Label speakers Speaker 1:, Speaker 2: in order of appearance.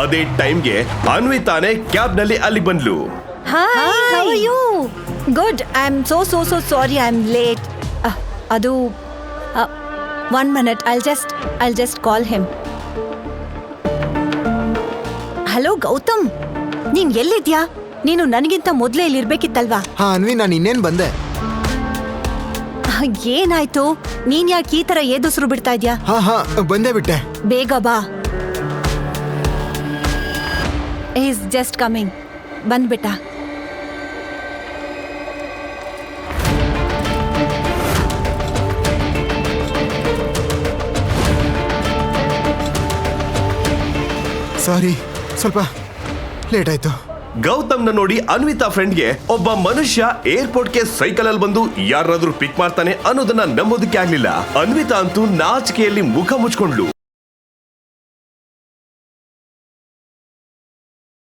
Speaker 1: ಅದೇ ಟೈಮ್ಗೆ ಅನ್ವಿತಾನೆ ಕ್ಯಾಬ್ ನಲ್ಲಿ ಅಲ್ಲಿ ಬಂದ್ಲು.
Speaker 2: Hi, how are you? Good. I'm so sorry I'm late. Adu 1 minute. I'll just call him. Hello Gautam, ನೀನ್ ಎಲ್ಲಿದ್ಯಾ? ನೀನು ನನಗಿಂತ ಮೊದಲೇ ಇಲ್ಲಿ ಇರ್ಬೇಕಿತ್ತಲ್ವಾ?
Speaker 3: ಅನ್ವಿ, ನಾನು ಇನ್ನೇನ್ ಬಂದೆ.
Speaker 2: ಏನಾಯ್ತು? ನೀನ್ ಯಾಕೆ ಈ ತರ ಏದುಸ್ರು ಬಿಡ್ತಾ ಇದ್ಯಾ?
Speaker 3: ಬಂದೇ ಬಿಟ್ಟೆ.
Speaker 2: ಬೇಗ ಬಾ. Is just coming. ಬಂದ್ಬಿಟ್ಟ.
Speaker 3: ಸಾರಿ, ಸ್ವಲ್ಪ ಲೇಟ್ ಆಯ್ತು.
Speaker 1: ಗೌತಮ್ನ ನೋಡಿ ಅನ್ವಿತಾ ಫ್ರೆಂಡ್ಗೆ ಒಬ್ಬ ಮನುಷ್ಯ ಏರ್ಪೋರ್ಟ್ಗೆ ಸೈಕಲ್ ಅಲ್ಲಿ ಬಂದು ಯಾರಾದ್ರೂ ಪಿಕ್ ಮಾಡ್ತಾನೆ ಅನ್ನೋದನ್ನ ನಂಬೋದಕ್ಕೆ ಆಗ್ಲಿಲ್ಲ. ಅನ್ವಿತಾ ಅಂತೂ ನಾಚಿಕೆಯಲ್ಲಿ ಮುಖ ಮುಚ್ಕೊಂಡ್ಲು.